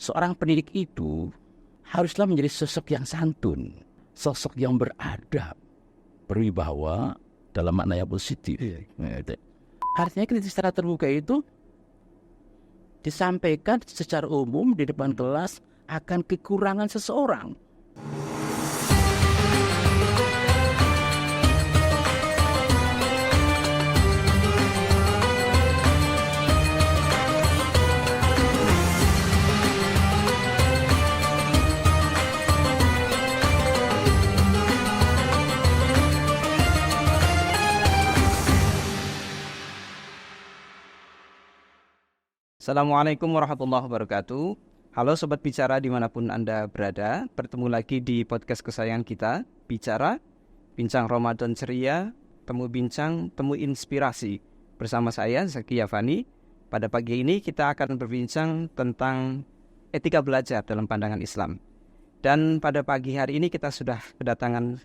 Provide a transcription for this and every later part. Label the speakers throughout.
Speaker 1: seorang pendidik itu haruslah menjadi sosok yang santun, sosok yang beradab, berwibawa dalam makna yang positif. Artinya kritik secara terbuka itu disampaikan secara umum di depan kelas akan kekurangan seseorang.
Speaker 2: Assalamualaikum warahmatullahi wabarakatuh. Halo Sobat Bicara dimanapun Anda berada. Bertemu lagi di podcast kesayangan kita, Bicara, Bincang Ramadan Ceria, Temu Bincang, Temu Inspirasi. Bersama saya, Zaki Yavani. Pada pagi ini kita akan berbincang tentang etika belajar dalam pandangan Islam. Dan pada pagi hari ini kita sudah kedatangan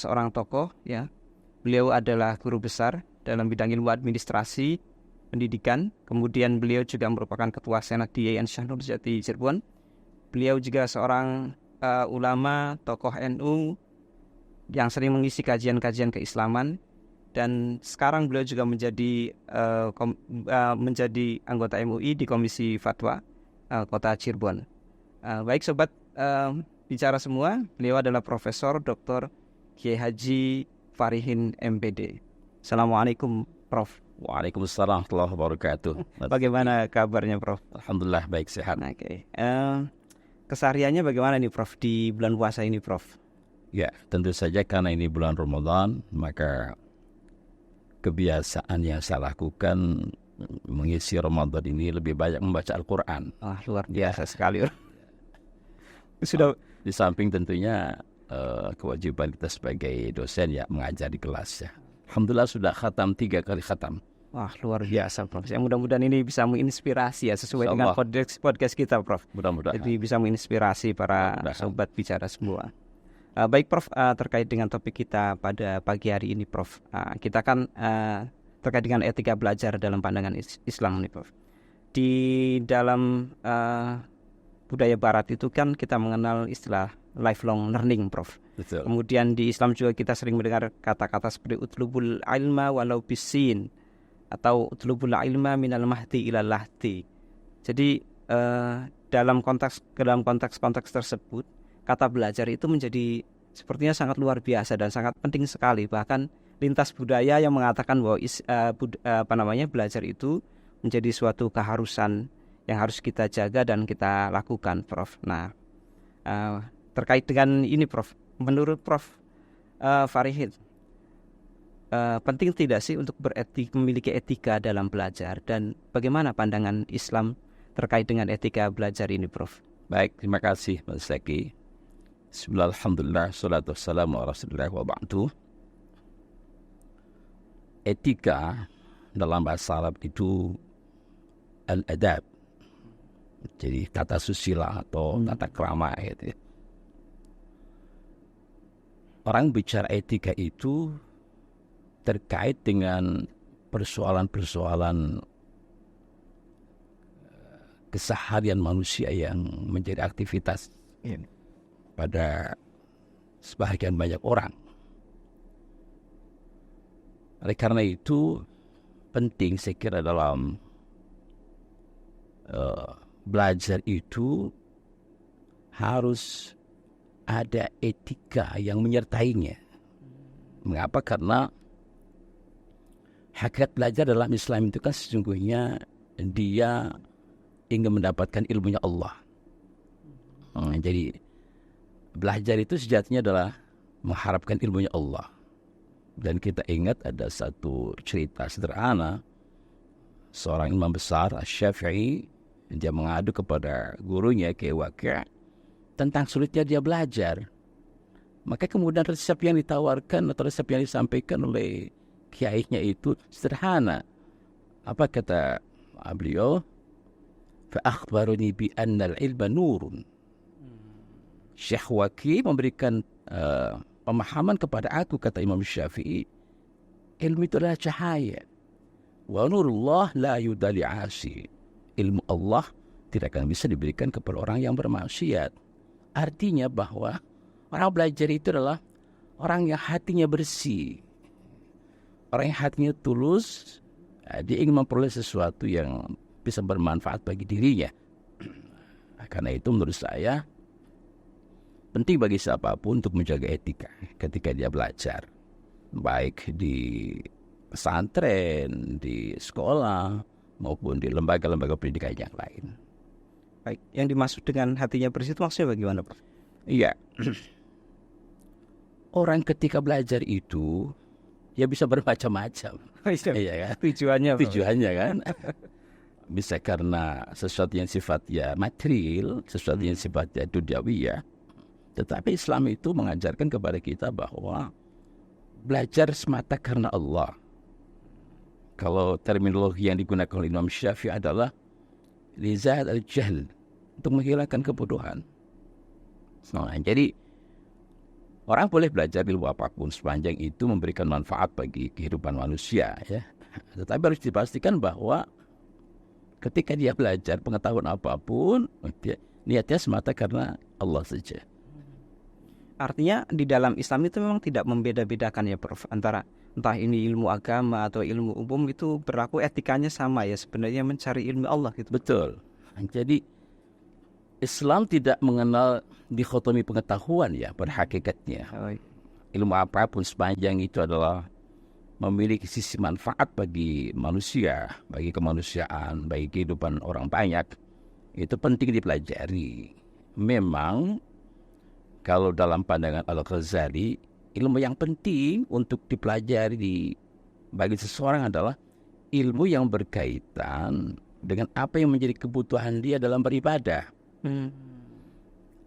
Speaker 2: seorang tokoh. Ya. Beliau adalah guru besar dalam bidang ilmu administrasi, pendidikan, kemudian beliau juga merupakan ketua senat di Yayasan Syekh Nurjati Cirebon. Beliau juga seorang ulama, tokoh NU yang sering mengisi kajian-kajian keislaman, dan sekarang beliau juga menjadi anggota MUI di Komisi Fatwa Kota Cirebon. Baik Sobat Bicara semua, beliau adalah Profesor Dr. Kiai Haji Farihin MPD. Assalamualaikum Prof.
Speaker 1: Waalaikumsalam warahmatullahi wabarakatuh.
Speaker 2: Bagaimana kabarnya Prof?
Speaker 1: Alhamdulillah baik, sehat.
Speaker 2: Oke. Kesehariannya bagaimana nih Prof di bulan puasa ini Prof?
Speaker 1: Ya, tentu saja karena ini bulan Ramadan, maka kebiasaan yang saya lakukan mengisi Ramadan ini lebih banyak membaca Al-Quran.
Speaker 2: Luar biasa sekali. Sudah
Speaker 1: di samping tentunya kewajiban kita sebagai dosen ya mengajar di kelas ya. Alhamdulillah sudah khatam 3 kali khatam.
Speaker 2: Wah, luar biasa Prof. Yang mudah-mudahan ini bisa menginspirasi ya sesuai dengan podcast kita Prof.
Speaker 1: Mudah-mudahan.
Speaker 2: Jadi bisa menginspirasi para sobat bicara semua. Baik Prof, terkait dengan topik kita pada pagi hari ini Prof. Kita kan terkait dengan etika belajar dalam pandangan Islam nih Prof. Di dalam budaya barat itu kan kita mengenal istilah lifelong learning Prof.
Speaker 1: Betul.
Speaker 2: Kemudian di Islam juga kita sering mendengar kata-kata seperti utlubul ilma walau bisin atau utlubul ilma minal mahdi ilal lahdi. Jadi dalam konteks tersebut kata belajar itu menjadi sepertinya sangat luar biasa dan sangat penting sekali. Bahkan lintas budaya yang mengatakan bahwa belajar itu menjadi suatu keharusan yang harus kita jaga dan kita lakukan Prof. Nah, terkait dengan ini Prof, menurut Prof Farihin, penting tidak sih untuk memiliki etika dalam belajar, dan bagaimana pandangan Islam terkait dengan etika belajar ini Prof?
Speaker 1: Baik, terima kasih Mas Zaki. Bismillah, alhamdulillah, salatu wassalamu ala rasulillah wa ba'du. Etika dalam bahasa Arab itu al-adab. Jadi tata susila atau tata krama gitu. Orang bicara etika itu terkait dengan persoalan-persoalan keseharian manusia yang menjadi aktivitas pada sebagian banyak orang. Oleh karena itu penting saya kira dalam belajar itu harus ada etika yang menyertainya. Mengapa? Karena hakikat belajar dalam Islam itu kan sesungguhnya dia ingin mendapatkan ilmunya Allah. Jadi belajar itu sejatinya adalah mengharapkan ilmunya Allah. Dan kita ingat ada satu cerita sederhana, seorang imam besar Asy-Syafi'i, dia mengadu kepada gurunya Kiai Waqi' tentang sulitnya dia belajar. Maka kemudian resep yang ditawarkan atau resep yang disampaikan oleh kiainya itu sederhana. Apa kata beliau? Fa akhbaruni bi anna al-ilma nurun. Syekh Waqi memberikan pemahaman kepada aku, kata Imam Syafi'i, ilmu itu adalah cahaya. Wa nurullah la yudali asi. Ilmu Allah tidak akan bisa diberikan kepada orang yang bermaksiat. Artinya bahwa orang belajar itu adalah orang yang hatinya bersih, orang yang hatinya tulus, dia ingin memperoleh sesuatu yang bisa bermanfaat bagi dirinya. Karena itu menurut saya penting bagi siapapun untuk menjaga etika ketika dia belajar, baik di pesantren, di sekolah, maupun di lembaga-lembaga pendidikan yang lain.
Speaker 2: Baik, yang dimaksud dengan hatinya bersih itu maksudnya bagaimana, Prof?
Speaker 1: Iya. Orang ketika belajar itu ya bisa bermacam-macam. Iya kan?
Speaker 2: Tujuannya, Prof.
Speaker 1: Tujuannya kan bisa karena sesuatu yang sifatnya material, sesuatu yang sifatnya duniawi ya. Tetapi Islam itu mengajarkan kepada kita bahwa belajar semata karena Allah. Kalau terminologi yang digunakan oleh Imam Syafi'i adalah lizat al-jahl, untuk menghilangkan kebodohan. Nah, jadi orang boleh belajar ilmu apapun sepanjang itu memberikan manfaat bagi kehidupan manusia ya. Tetapi harus dipastikan bahwa ketika dia belajar pengetahuan apapun, niatnya semata karena Allah saja.
Speaker 2: Artinya di dalam Islam itu memang tidak membeda-bedakan ya, Prof, antara entah ini ilmu agama atau ilmu umum, itu berlaku etikanya sama ya, sebenarnya mencari ilmu Allah gitu.
Speaker 1: Betul. Jadi Islam tidak mengenal dikotomi pengetahuan ya pada hakikatnya. Ilmu apapun sepanjang itu adalah memiliki sisi manfaat bagi manusia, bagi kemanusiaan, bagi kehidupan orang banyak, itu penting dipelajari. Memang kalau dalam pandangan Al-Ghazali, ilmu yang penting untuk dipelajari bagi seseorang adalah ilmu yang berkaitan dengan apa yang menjadi kebutuhan dia dalam beribadah.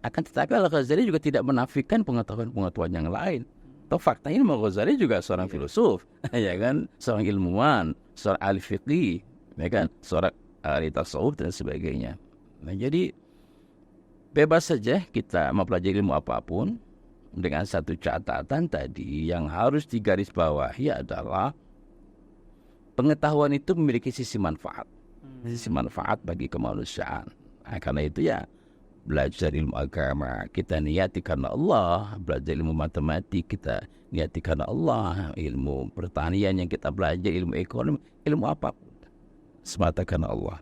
Speaker 1: Akan tetapi Al-Ghazali juga tidak menafikan pengetahuan-pengetahuan yang lain. Toh faktanya Imam Ghazali juga seorang filosof, ya kan, seorang ilmuwan, seorang ahli fiqih, ya kan, seorang ahli tasawuf dan sebagainya. Nah, jadi bebas saja kita mempelajari ilmu apapun dengan satu catatan tadi yang harus digarisbawahi adalah pengetahuan itu memiliki sisi manfaat, sisi manfaat bagi kemanusiaan. Nah, karena itu ya belajar ilmu agama kita niati karena Allah, belajar ilmu matematik kita niati karena Allah, ilmu pertanian yang kita belajar, ilmu ekonomi, ilmu apapun semata karena Allah.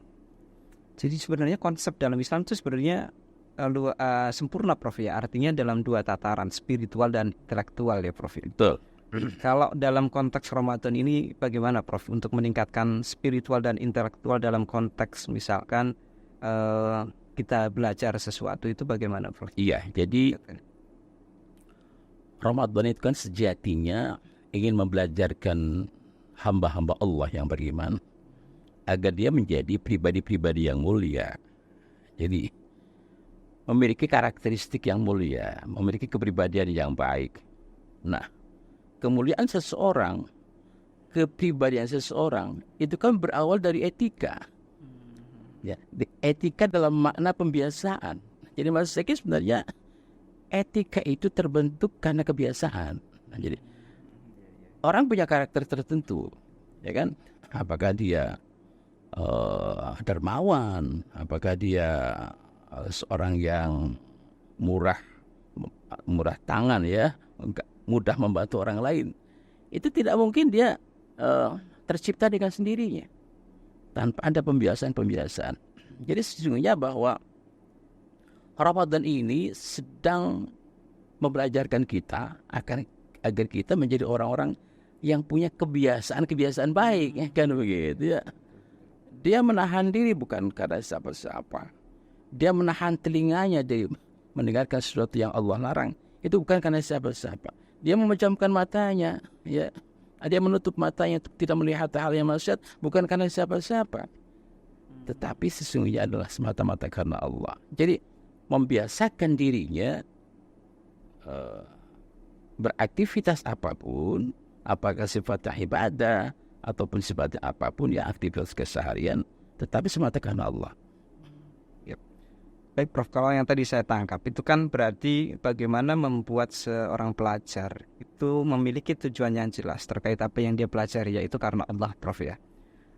Speaker 2: Jadi sebenarnya konsep dalam Islam itu sebenarnya sempurna, Prof, ya. Artinya dalam dua tataran, spiritual dan intelektual ya, Prof.
Speaker 1: Betul.
Speaker 2: Kalau dalam konteks Ramadan ini bagaimana, Prof, untuk meningkatkan spiritual dan intelektual dalam konteks misalkan kita belajar sesuatu itu bagaimana, Prof?
Speaker 1: Iya, jadi Ramadan itu kan sejatinya ingin membelajarkan hamba-hamba Allah yang beriman agar dia menjadi pribadi-pribadi yang mulia. Jadi memiliki karakteristik yang mulia, memiliki kepribadian yang baik. Nah, kemuliaan seseorang, kepribadian seseorang itu kan berawal dari etika. Ya, etika dalam makna pembiasaan. Jadi maksud saya sebenarnya etika itu terbentuk karena kebiasaan. Nah, jadi orang punya karakter tertentu, ya kan? Apakah dia dermawan, apakah dia seorang yang murah tangan ya, mudah membantu orang lain. Itu tidak mungkin dia tercipta dengan sendirinya tanpa ada pembiasaan-pembiasaan. Jadi sesungguhnya bahwa Ramadan ini sedang membelajarkan kita agar kita menjadi orang-orang yang punya kebiasaan-kebiasaan baik, ya kan begitu ya. Dia menahan diri bukan karena siapa-siapa. Dia menahan telinganya dari mendengarkan sesuatu yang Allah larang. Itu bukan karena siapa-siapa. Dia memejamkan matanya, ya. Dia menutup matanya untuk tidak melihat hal yang maksiat bukan karena siapa-siapa, tetapi sesungguhnya adalah semata-mata karena Allah. Jadi membiasakan dirinya beraktivitas apapun, apakah sifatnya ibadah ataupun sifatnya apapun ya, aktivitas keseharian, tetapi semata karena Allah.
Speaker 2: Baik, Prof, kalau yang tadi saya tangkap itu kan berarti bagaimana membuat seorang pelajar itu memiliki tujuan yang jelas terkait apa yang dia pelajari, yaitu karena Allah, Prof, ya.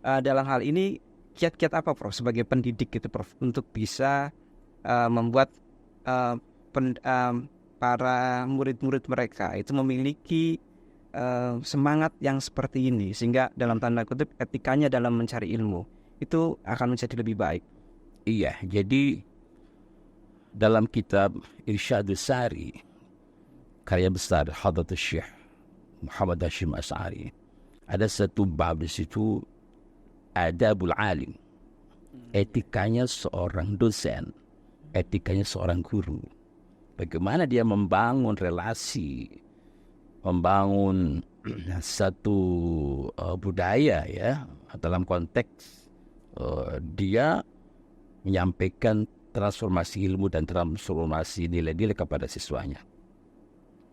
Speaker 2: Dalam hal ini kiat-kiat apa Prof sebagai pendidik gitu Prof untuk bisa membuat para murid-murid mereka itu memiliki semangat yang seperti ini, sehingga dalam tanda kutip etikanya dalam mencari ilmu itu akan menjadi lebih baik.
Speaker 1: Iya, jadi dalam kitab Irsyadus Sari, karya besar Hadratus Syekh Muhammad Hashim Asy'ari, ada satu bab di situ, adabul alim, etikanya seorang dosen, etikanya seorang guru. Bagaimana dia membangun relasi, membangun satu budaya ya, dalam konteks dia menyampaikan transformasi ilmu dan transformasi nilai-nilai kepada siswanya.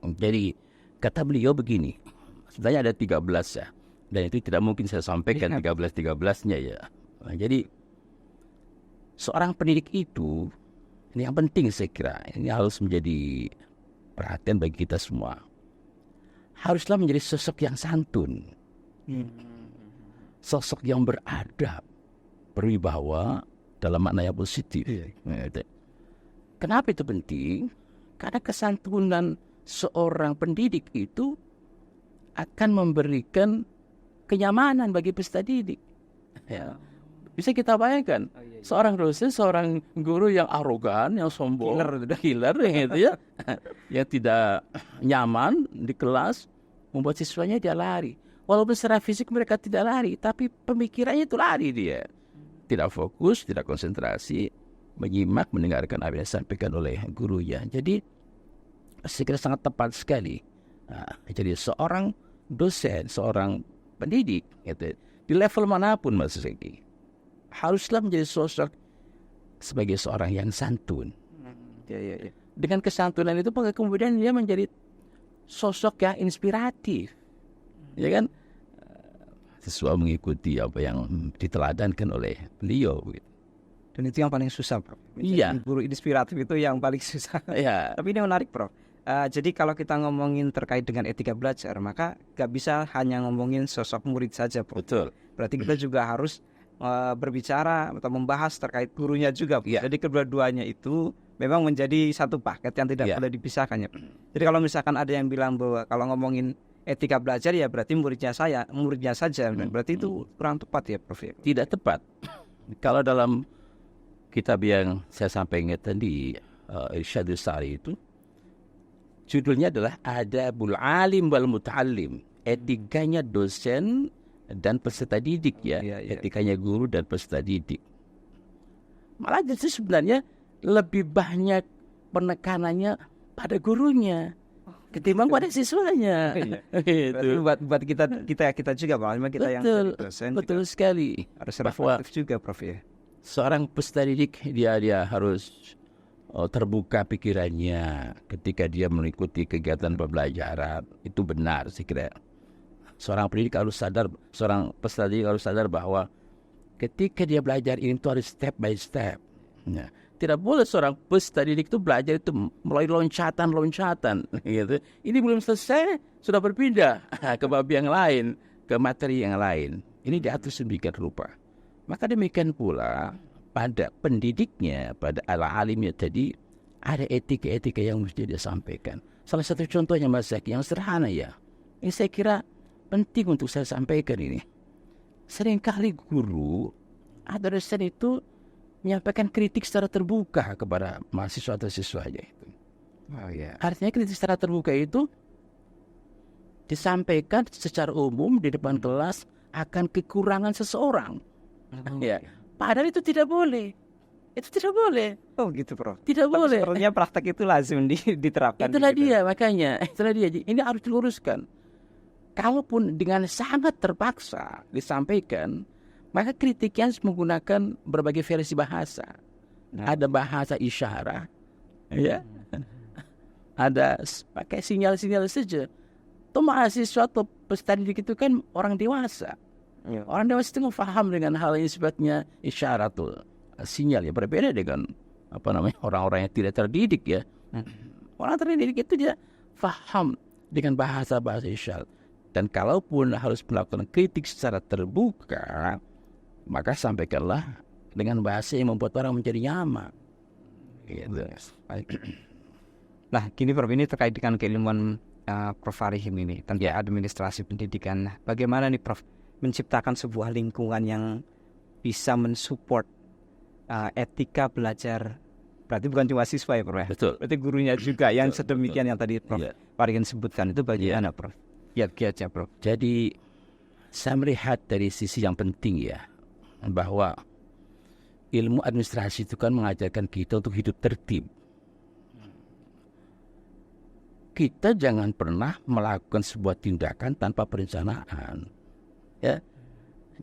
Speaker 1: Jadi kata beliau begini, sebenarnya ada 13 ya, dan itu tidak mungkin saya sampaikan 13-13-nya ya. Nah, jadi seorang pendidik itu, ini yang penting saya kira, ini harus menjadi perhatian bagi kita semua. Haruslah menjadi sosok yang santun, sosok yang beradab, berwibawa dalam makna yang positif. Kenapa itu penting? Karena kesantunan seorang pendidik itu akan memberikan kenyamanan bagi peserta didik. Ya. Bisa kita bayangkan, seorang dosen, seorang guru yang arogan, yang sombong, killer gitu ya, yang tidak nyaman di kelas, membuat siswanya dia lari. Walaupun secara fisik mereka tidak lari, tapi pemikirannya itu lari dia. Tidak fokus, tidak konsentrasi, menyimak, mendengarkan apa yang disampaikan oleh gurunya. Jadi, saya kira sangat tepat sekali. Nah, jadi seorang dosen, seorang pendidik, gitu, di level manapun Mas Regi, haruslah menjadi sosok sebagai seorang yang santun. Dengan kesantunan itu maka kemudian dia menjadi sosok yang inspiratif, ya kan? Sesuai mengikuti apa yang diteladankan oleh beliau.
Speaker 2: Dan itu yang paling susah, Prof.
Speaker 1: Iya.
Speaker 2: Guru inspiratif itu yang paling susah.
Speaker 1: Iya.
Speaker 2: Tapi ini menarik, Prof. Jadi kalau kita ngomongin terkait dengan etika belajar, maka gak bisa hanya ngomongin sosok murid saja, Prof.
Speaker 1: Betul.
Speaker 2: Berarti kita juga harus berbicara atau membahas terkait gurunya juga, Prof.
Speaker 1: Yeah.
Speaker 2: Jadi kedua-duanya itu memang menjadi satu paket yang tidak boleh dipisahkan ya, Prof. Jadi kalau misalkan ada yang bilang bahwa kalau ngomongin etika belajar ya berarti muridnya saja, berarti itu kurang tepat ya, Prof.
Speaker 1: Tidak tepat. Kalau dalam kitab yang saya sampaikan tadi, Irsyadus Sari itu, judulnya adalah Adabul Alim wal Muta'allim, etikanya dosen dan peserta didik ya, etikanya guru dan peserta didik. Malah justru sebenarnya lebih banyak penekanannya pada gurunya ketimbang pada siswanya.
Speaker 2: Gitu. Buat kita juga, Pak. Kita yang dosen.
Speaker 1: Betul sekali.
Speaker 2: Harus reflektif juga, Prof. Ya.
Speaker 1: Seorang peserta didik dia harus terbuka pikirannya ketika dia mengikuti kegiatan pembelajaran. Itu benar saya kira. Seorang pendidik harus sadar, seorang peserta didik harus sadar bahwa ketika dia belajar ini itu harus step by step. Ya. Tidak boleh seorang peserta didik itu belajar itu melalui loncatan, gitu. Ini belum selesai sudah berpindah ke bab yang lain, ke materi yang lain. Ini diatur sedemikian rupa. Maka demikian pula pada pendidiknya, pada alimnya tadi ada etika-etika yang mesti dia sampaikan. Salah satu contohnya Mas Zaki yang sederhana ya. Ini saya kira penting untuk saya sampaikan ini. Seringkali guru atau dosen itu menyampaikan kritik secara terbuka kepada mahasiswa atau siswanya itu. Artinya kritik secara terbuka itu disampaikan secara umum di depan kelas akan kekurangan seseorang. Ya, padahal itu tidak boleh. Itu tidak boleh.
Speaker 2: Oh gitu, Prof.
Speaker 1: Tidak boleh.
Speaker 2: Sepertinya praktek itu lazim diterapkan.
Speaker 1: Itulah dia makanya. Itulah dia. Ini harus diluruskan. Kalaupun dengan sangat terpaksa disampaikan, maka kritiknya menggunakan berbagai versi bahasa. Ada bahasa isyarat, ya. Ada pakai sinyal-sinyal saja. Itu mahasiswa atau peserta didik itu kan orang dewasa. Orang dewasa itu faham dengan hal yang sifatnya isyarat tuh, sinyal ya, berbeda dengan orang-orang yang tidak terdidik ya. Orang terdidik itu dia faham dengan bahasa-bahasa isyarat. Dan kalaupun harus melakukan kritik secara terbuka, maka sampaikanlah dengan bahasa yang membuat orang menjadi nyaman. Gitu.
Speaker 2: Baik. Nah, gini Prof, ini terkait dengan keilmuan Prof Farihim ini tentang administrasi pendidikan. Nah, bagaimana nih Prof menciptakan sebuah lingkungan yang bisa mensupport etika belajar? Berarti bukan cuma siswa ya Prof ya?
Speaker 1: Betul.
Speaker 2: Berarti gurunya juga yang sedemikian yang tadi Prof Farihim sebutkan itu bagaimana Prof? Kiat-kiatnya Prof.
Speaker 1: Jadi saya melihat dari sisi yang penting ya, bahwa ilmu administrasi itu kan mengajarkan kita untuk hidup tertib. Kita jangan pernah melakukan sebuah tindakan tanpa perencanaan. Ya.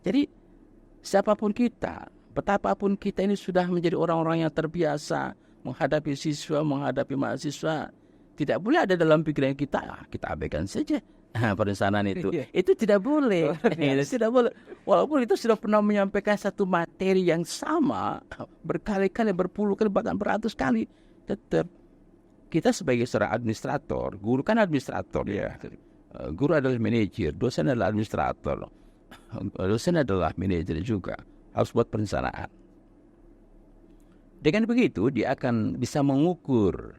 Speaker 1: Jadi siapapun kita, betapapun kita ini sudah menjadi orang-orang yang terbiasa menghadapi siswa, menghadapi mahasiswa, tidak boleh ada dalam pikiran kita, kita abaikan saja perencanaan itu. Itu tidak boleh. Tidak boleh. Walaupun itu sudah pernah menyampaikan satu materi yang sama berkali-kali, berpuluh kali, bahkan beratus kali, tetap kita sebagai seorang administrator, guru kan administrator ya. Guru adalah manajer, dosen adalah administrator, dosen adalah manajer juga, harus buat perencanaan. Dengan begitu dia akan bisa mengukur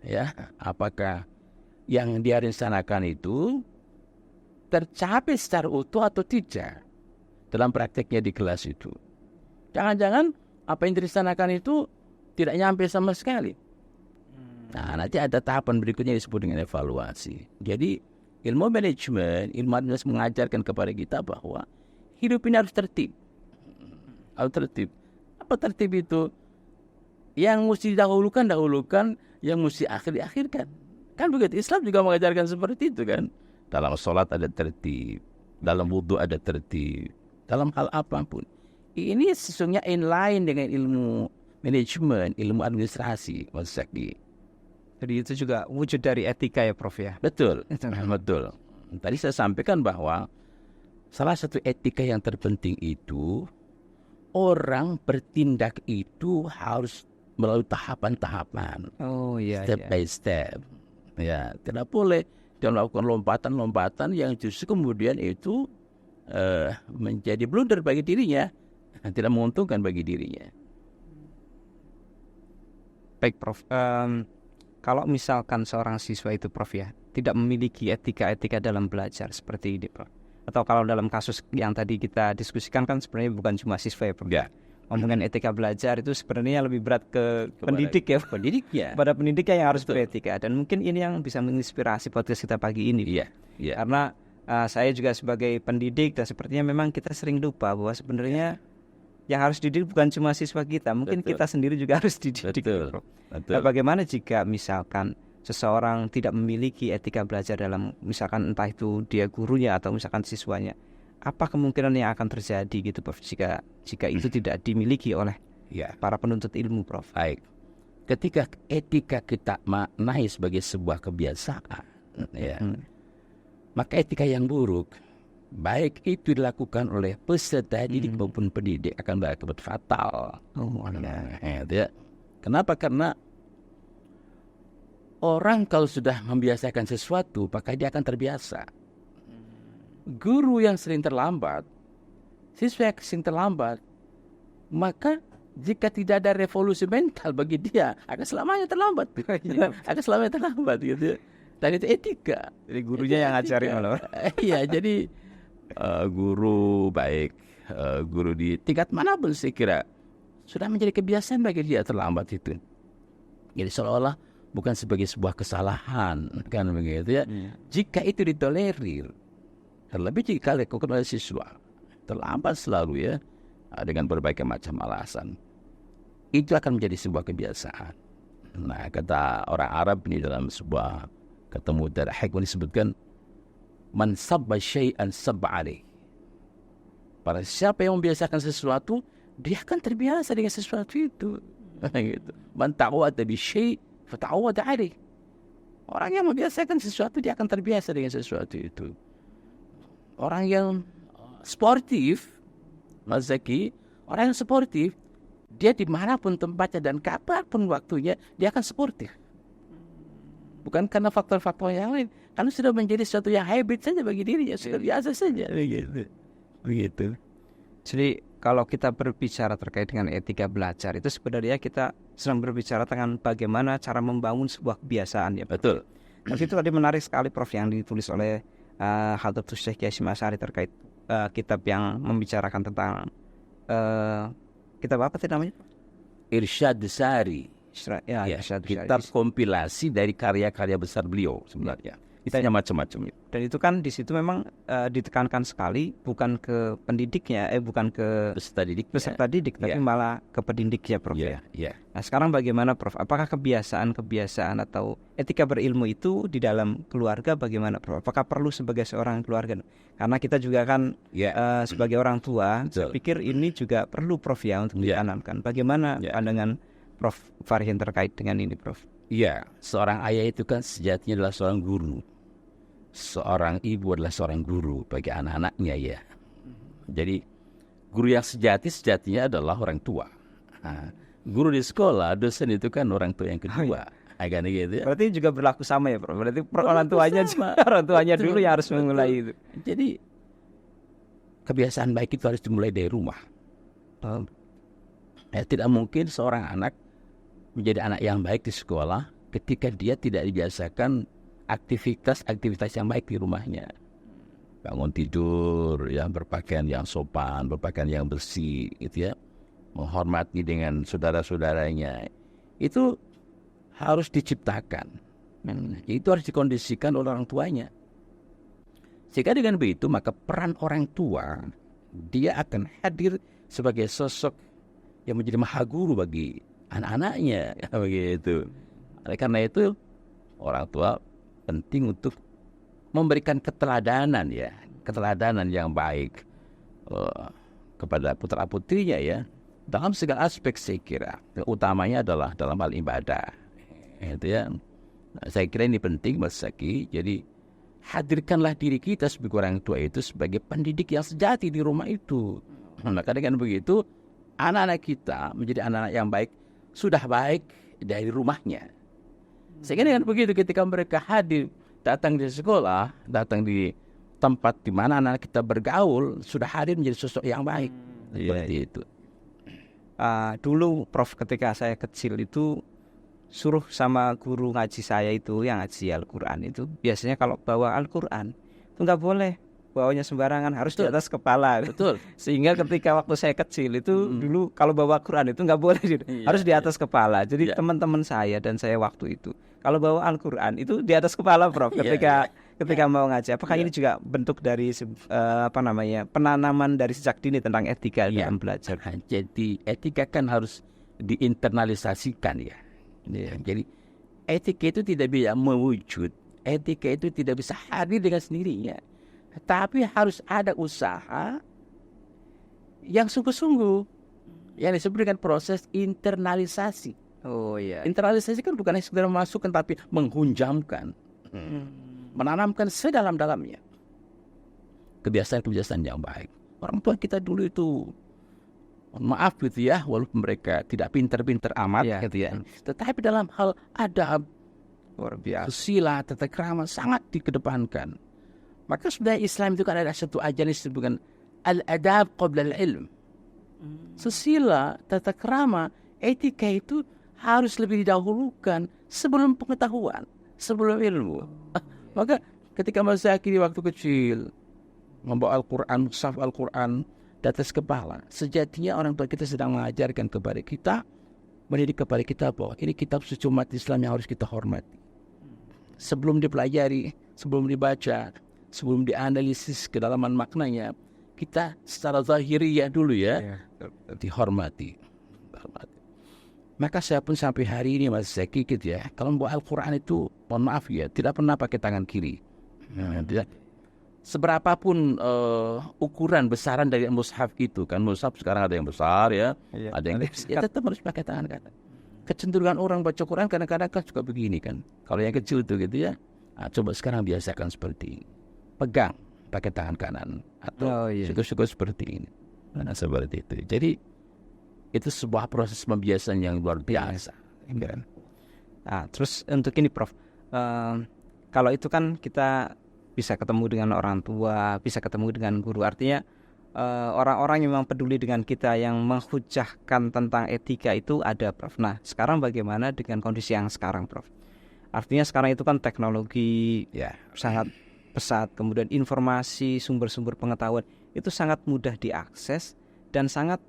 Speaker 1: ya apakah yang dia rencanakan itu tercapai secara utuh atau tidak dalam prakteknya di kelas itu. Jangan-jangan apa yang direncanakan itu tidak nyampe sama sekali. Nah, nanti ada tahapan berikutnya disebut dengan evaluasi. Jadi ilmu manajemen, ilmu administrasi mengajarkan kepada kita bahwa hidup ini harus tertib. Harus tertib. Apa tertib itu? Yang mesti didahulukan, yang mesti diakhirkan. Kan begitu, Islam juga mengajarkan seperti itu kan. Dalam sholat ada tertib, dalam wudhu ada tertib, dalam hal apapun. Ini sesungguhnya inline dengan ilmu manajemen, ilmu administrasi, Mas Zaki.
Speaker 2: Jadi itu juga wujud dari etika ya Prof ya?
Speaker 1: Betul, betul. Tadi saya sampaikan bahwa salah satu etika yang terpenting itu, orang bertindak itu harus melalui tahapan-tahapan.
Speaker 2: Oh iya.
Speaker 1: Step by step. Ya, tidak boleh dia melakukan lompatan-lompatan yang justru kemudian itu menjadi blunder bagi dirinya, tidak menguntungkan bagi dirinya.
Speaker 2: Baik Prof, kalau misalkan seorang siswa itu Prof ya tidak memiliki etika-etika dalam belajar seperti ini Prof, atau kalau dalam kasus yang tadi kita diskusikan kan sebenarnya bukan cuma siswa ya Prof ya. Ngomongin etika belajar itu sebenarnya lebih berat ke pendidik ya.
Speaker 1: Pendidiknya.
Speaker 2: Pada pendidiknya yang harus beretika. Dan mungkin ini yang bisa menginspirasi podcast kita pagi ini.
Speaker 1: Iya.
Speaker 2: Karena saya juga sebagai pendidik dan sepertinya memang kita sering lupa bahwa sebenarnya yang harus dididik bukan cuma siswa kita. Mungkin kita sendiri juga harus dididik.
Speaker 1: Betul.
Speaker 2: Nah, bagaimana jika misalkan seseorang tidak memiliki etika belajar dalam misalkan entah itu dia gurunya atau misalkan siswanya, apa kemungkinan yang akan terjadi gitu Prof jika itu tidak dimiliki oleh para penuntut ilmu Prof?
Speaker 1: Baik. Ketika etika kita maknai sebagai sebuah kebiasaan maka etika yang buruk baik itu dilakukan oleh peserta didik maupun pendidik akan berakibat fatal. Kenapa? Karena orang kalau sudah membiasakan sesuatu maka dia akan terbiasa. Guru yang sering terlambat, siswa yang sering terlambat, maka jika tidak ada revolusi mental bagi dia akan selamanya terlambat. Akan selamanya terlambat gitu. Dan itu etika.
Speaker 2: Jadi gurunya yang ngajarin malah.
Speaker 1: Iya, jadi guru baik, guru di tingkat manapun saya kira sudah menjadi kebiasaan bagi dia terlambat itu. Jadi seolah-olah bukan sebagai sebuah kesalahan kan begitu ya. Jika itu ditolerir, terlebih jika dilakukan oleh siswa terlambat selalu ya dengan berbagai macam alasan, itu akan menjadi sebuah kebiasaan. Nah, kata orang Arab ini dalam sebuah ketemu dari hikmah disebutkan, man sabba syai'an sabba alaih. Para siapa yang membiasakan sesuatu, dia akan terbiasa dengan sesuatu itu. Gitu. Man ta'awwada bi syai' fa ta'awwada alaih. Orang yang membiasakan sesuatu dia akan terbiasa dengan sesuatu itu. Orang yang sportif, Mas Zaki, orang yang sportif, dia dimanapun tempatnya dan kapanpun waktunya, dia akan sportif. Bukan karena faktor-faktor yang lain, karena sudah menjadi sesuatu yang habit saja bagi dirinya, sudah biasa saja. Begitu.
Speaker 2: Jadi kalau kita berbicara terkait dengan etika belajar itu sebenarnya kita sedang berbicara tentang bagaimana cara membangun sebuah kebiasaan ya.
Speaker 1: Betul.
Speaker 2: Tapi itu tadi menarik sekali Prof yang ditulis oleh Hadratus Syekh Hasyim Asy'ari terkait kitab yang membicarakan tentang kitab apa tadi namanya?
Speaker 1: Irsyad Sari.
Speaker 2: Ya,
Speaker 1: Ya,
Speaker 2: Irsyad
Speaker 1: kitab
Speaker 2: Syari.
Speaker 1: kompilasi dari karya-karya besar beliau sebenarnya. Isinya macam-macam.
Speaker 2: Dan itu kan di situ memang ditekankan sekali bukan ke pendidiknya, bukan ke
Speaker 1: Peserta didik.
Speaker 2: peserta didik, tapi
Speaker 1: Ya.
Speaker 2: malah ke pendidik ya Prof
Speaker 1: Ya,
Speaker 2: ya.
Speaker 1: ya.
Speaker 2: Nah sekarang bagaimana Prof? Apakah kebiasaan atau etika berilmu itu di dalam keluarga bagaimana Prof? Apakah perlu sebagai seorang keluarga? Karena kita juga kan
Speaker 1: Ya.
Speaker 2: sebagai orang tua, saya
Speaker 1: Betul.
Speaker 2: pikir ini juga perlu Prof ya untuk
Speaker 1: Ya.
Speaker 2: ditanamkan. Bagaimana
Speaker 1: Ya.
Speaker 2: pandangan Prof Farhin terkait dengan ini Prof?
Speaker 1: Iya, seorang ayah itu kan sejatinya adalah seorang guru. Seorang ibu adalah seorang guru bagi anak-anaknya ya. Jadi guru yang sejatinya adalah orang tua. Nah, guru di sekolah, dosen itu kan orang tua yang kedua. Agak gitu ya.
Speaker 2: Berarti juga berlaku sama ya Prof? Berarti orang
Speaker 1: Berlaku
Speaker 2: tuanya
Speaker 1: sama.
Speaker 2: orang tuanya
Speaker 1: Betul,
Speaker 2: dulu yang harus
Speaker 1: betul.
Speaker 2: memulai itu.
Speaker 1: Jadi kebiasaan baik itu harus dimulai dari rumah. Ya, tidak mungkin seorang anak menjadi anak yang baik di sekolah ketika dia tidak dibiasakan aktivitas yang baik di rumahnya. Bangun tidur, ya, berpakaian yang sopan, berpakaian yang bersih, gitu ya. Menghormati dengan saudara-saudaranya. Itu harus diciptakan. Itu harus dikondisikan oleh orang tuanya. Sehingga dengan begitu maka peran orang tua dia akan hadir sebagai sosok yang menjadi mahaguru bagi anak-anaknya, begitu. Oleh karena itu orang tua penting untuk memberikan keteladanan ya, keteladanan yang baik kepada putra putrinya ya, dalam segala aspek saya kira. Utamanya adalah dalam hal ibadah, itu ya. Nah, saya kira ini penting Mas Zaki. Jadi hadirkanlah diri kita sebagai orang tua itu sebagai pendidik yang sejati di rumah itu. Maka dengan begitu anak-anak kita menjadi anak-anak yang baik, sudah baik dari rumahnya. Sehingga dengan begitu ketika mereka hadir, datang di sekolah, datang di tempat di mana anak kita bergaul, sudah hadir menjadi sosok yang baik. Seperti itu.
Speaker 2: Dulu Prof ketika saya kecil itu suruh sama guru ngaji saya itu yang ngaji Al-Quran itu biasanya kalau bawa Al-Quran itu nggak boleh bawanya sembarangan, harus di atas kepala.
Speaker 1: Betul.
Speaker 2: Sehingga ketika waktu saya kecil itu dulu kalau bawa Quran itu nggak boleh, harus di atas kepala. Jadi teman-teman saya dan saya waktu itu kalau bawa Al-Quran itu di atas kepala Prof ketika mau ngaji. Apakah ini juga bentuk dari penanaman dari sejak dini tentang etika dalam belajar?
Speaker 1: Jadi etika kan harus diinternalisasikan ya. Jadi etika itu tidak bisa mewujud, etika itu tidak bisa hadir dengan sendirinya. Tapi harus ada usaha yang sungguh-sungguh yang disebut dengan proses internalisasi.
Speaker 2: Oh iya.
Speaker 1: Internalisasi kan bukan hanya sekedar memasukkan tapi menghunjamkan, menanamkan sedalam-dalamnya kebiasaan-kebiasaan yang baik. Orang tua kita dulu itu, mohon maaf gitu ya, walaupun mereka tidak pinter-pinter amat gitu ya, tetapi dalam hal adab,
Speaker 2: luar biasa,
Speaker 1: sila, tata krama sangat dikedepankan. Maka sebenarnya Islam itu kan ada satu ajaran disebutkan al-adab qabla al-ilm. Sila, tata krama, etika itu harus lebih didahulukan sebelum pengetahuan, sebelum ilmu. Maka ketika Mas Zaki di waktu kecil membawa Al-Quran, mushaf Al-Quran di atas kepala, sejatinya orang tua kita sedang mengajarkan kepada kita, mendidik kepada kita bahwa ini kitab suci umat Islam yang harus kita hormati. Sebelum dipelajari, sebelum dibaca, sebelum dianalisis kedalaman maknanya, kita secara zahiriyah dulu ya, dihormati. Maka saya pun sampai hari ini Mas Zaki gitu ya, kalau membawa Al-Quran itu, mohon maaf ya, tidak pernah pakai tangan kiri. Seberapapun ukuran besaran dari mushaf itu, kan mushaf sekarang ada yang besar ya, ada yang kecil, ya tetap harus pakai tangan kanan. Kecenderungan orang baca Quran kadang-kadang kan suka begini kan, kalau yang kecil itu gitu ya. Nah, coba sekarang biasakan seperti ini, pegang pakai tangan kanan atau syukur-syukur seperti ini. Nah, seperti itu. Jadi itu sebuah proses pembiasaan yang luar biasa.
Speaker 2: Nah, terus untuk ini Prof, kalau itu kan kita bisa ketemu dengan orang tua, bisa ketemu dengan guru, artinya orang-orang yang memang peduli dengan kita, yang menghujahkan tentang etika itu ada, Prof. Nah, sekarang bagaimana dengan kondisi yang sekarang, Prof? Artinya sekarang itu kan teknologi
Speaker 1: Ya,
Speaker 2: sangat pesat, kemudian informasi, sumber-sumber pengetahuan itu sangat mudah diakses dan sangat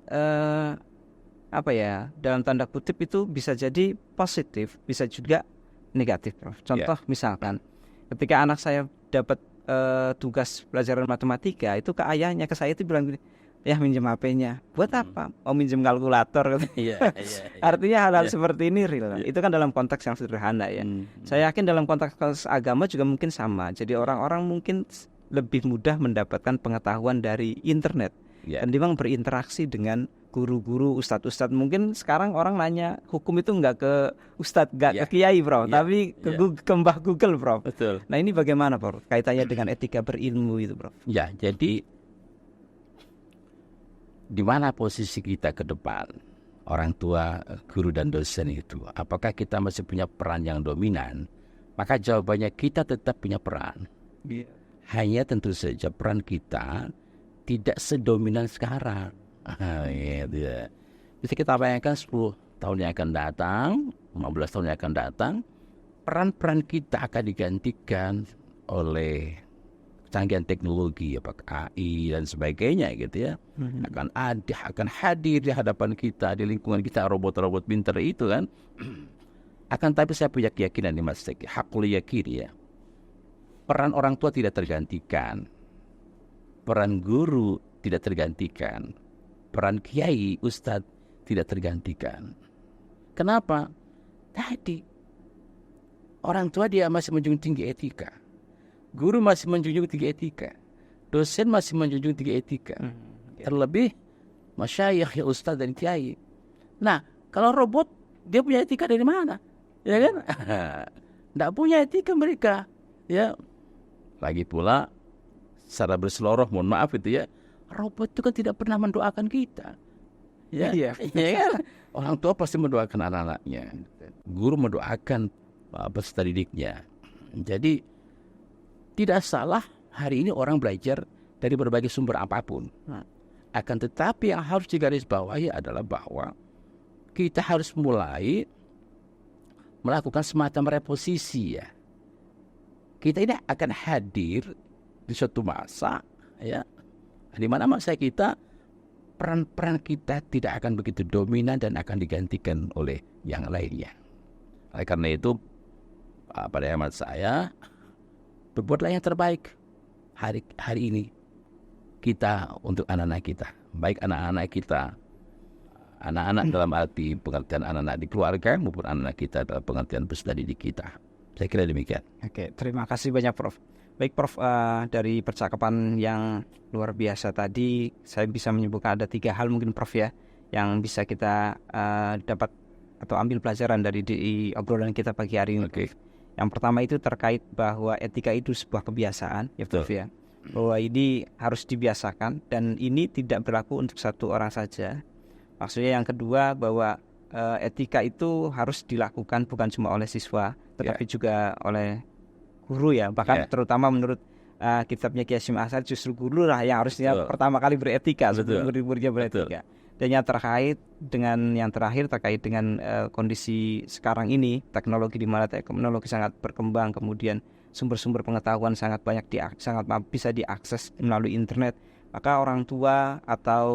Speaker 2: dalam tanda kutip itu bisa jadi positif, bisa juga negatif, Prof. Contoh misalkan ketika anak saya dapat tugas pelajaran matematika, itu ke ayahnya, ke saya itu bilang gini, ya minjem HP-nya. Buat apa? Oh, minjem kalkulator. Artinya hal-hal seperti ini real. Itu kan dalam konteks yang sederhana ya. Saya yakin dalam konteks agama juga mungkin sama. Jadi orang-orang mungkin lebih mudah mendapatkan pengetahuan dari internet. Dan memang berinteraksi dengan guru-guru, ustadz-ustadz. Mungkin sekarang orang nanya hukum itu nggak ke ustadz, nggak ke kiai, Bro, tapi ke Mbah Google, Bro.
Speaker 1: betul.
Speaker 2: Nah, ini bagaimana, Bro, kaitannya dengan etika berilmu itu, Bro?
Speaker 1: Ya, jadi di mana posisi kita ke depan, orang tua, guru dan dosen itu? Apakah kita masih punya peran yang dominan? Maka jawabannya kita tetap punya peran. Hanya tentu saja peran kita tidak sedominan sekarang. Bisa kita bayangkan 10 tahun yang akan datang, 15 tahun yang akan datang, peran-peran kita akan digantikan oleh canggihan teknologi, apakah AI dan sebagainya gitu ya. Akan hadir di hadapan kita, di lingkungan kita, robot-robot pintar itu kan. Akan tapi saya punya keyakinan nih Mas Teki, hakul yakin ya. Peran orang tua tidak tergantikan. Peran guru tidak tergantikan. Peran kiai, ustadz tidak tergantikan. Kenapa? Tadi orang tua dia masih menjunjung tinggi etika. Guru masih menjunjung tinggi etika. Dosen masih menjunjung tinggi etika. Terlebih masyayikh, ya ustadz dan kiai. Nah, kalau robot dia punya etika dari mana? Ya kan? Tidak punya etika mereka. Ya. Lagi pula secara berseloroh, mohon maaf itu ya, robot itu kan tidak pernah mendoakan kita. Ya, ya kan? Orang tua pasti mendoakan anak-anaknya. Guru mendoakan peserta didiknya. Jadi tidak salah hari ini orang belajar dari berbagai sumber apapun. Akan tetapi yang harus digarisbawahi adalah bahwa kita harus mulai melakukan semacam reposisi ya. Kita ini akan hadir di suatu masa ya, di mana masa kita peran-peran kita tidak akan begitu dominan dan akan digantikan oleh yang lainnya. Oleh karena itu pada hemat saya, berbuatlah yang terbaik hari ini kita untuk anak-anak kita, baik anak-anak kita, anak-anak dalam arti pengertian anak-anak di keluarga maupun anak-anak kita dalam pengertian peserta didik kita. Saya kira demikian.
Speaker 2: Oke, terima kasih banyak, Prof. Baik, Prof, dari percakapan yang luar biasa tadi, saya bisa menyebutkan ada 3 hal mungkin, Prof, ya, yang bisa kita dapat atau ambil pelajaran dari obrolan kita pagi hari ini.
Speaker 1: Oke.
Speaker 2: Yang pertama itu terkait bahwa etika itu sebuah kebiasaan, ya, Prof, ya. Bahwa ini harus dibiasakan dan ini tidak berlaku untuk satu orang saja. Maksudnya yang kedua bahwa etika itu harus dilakukan bukan cuma oleh siswa, tetapi juga oleh guru ya, bahkan terutama menurut kitabnya Kiai Hasyim Asy'ari justru guru lah yang harusnya pertama kali beretika sebelum murid-muridnya beretika. Dan yang terakhir terkait dengan kondisi sekarang ini, teknologi di mana teknologi sangat berkembang, kemudian sumber-sumber pengetahuan sangat banyak sangat bisa diakses melalui internet, maka orang tua atau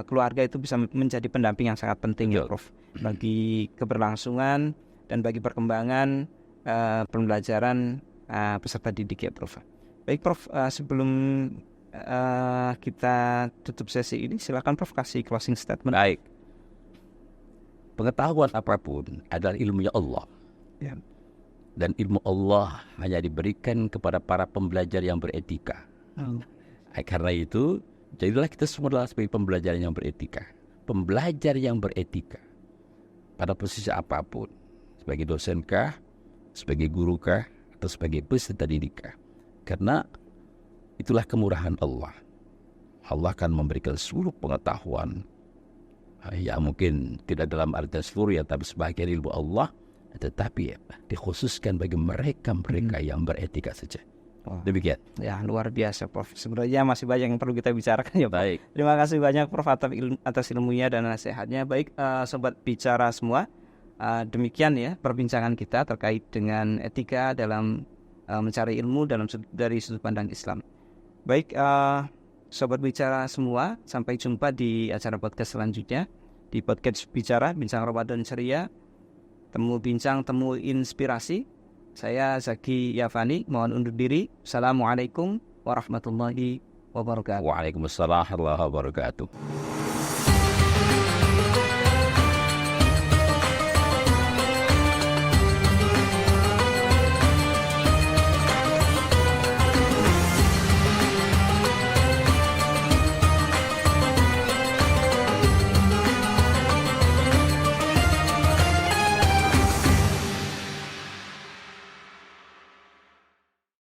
Speaker 2: keluarga itu bisa menjadi pendamping yang sangat penting ya, Prof, bagi keberlangsungan dan bagi perkembangan pembelajaran peserta didik ya, Prof. Baik, Prof, sebelum kita tutup sesi ini, silakan Prof kasih closing statement.
Speaker 1: Baik. Pengetahuan apapun adalah ilmunya Allah.
Speaker 2: Ya.
Speaker 1: Dan ilmu Allah hanya diberikan kepada para pembelajar yang beretika. Karena itu, jadilah kita semua adalah sebagai pembelajar yang beretika. Pembelajar yang beretika pada posisi apapun. Sebagai dosenkah, sebagai gurukah, atau sebagai peserta didikkah. Karena itulah kemurahan Allah. Allah akan memberikan seluruh pengetahuan. Ya mungkin tidak dalam artian seluruh ya, tapi sebagian ilmu Allah. Tetapi ya, dikhususkan bagi mereka yang beretika saja. Demikian.
Speaker 2: Ya, luar biasa Prof. Sebenarnya masih banyak yang perlu kita bicarakan ya Pak.
Speaker 1: Baik.
Speaker 2: Terima kasih banyak Prof atas ilmunya dan nasihatnya. Baik, sobat bicara semua, demikian ya perbincangan kita terkait dengan etika dalam mencari ilmu dari sudut pandang Islam. Baik, sobat bicara semua, sampai jumpa di acara podcast selanjutnya, di podcast Bicara Bincang Ramadan Ceria, temu bincang, temu inspirasi. Saya Zaki Yafani, mohon undur diri. Assalamualaikum warahmatullahi wabarakatuh.
Speaker 1: Waalaikumsalam warahmatullahi wabarakatuh.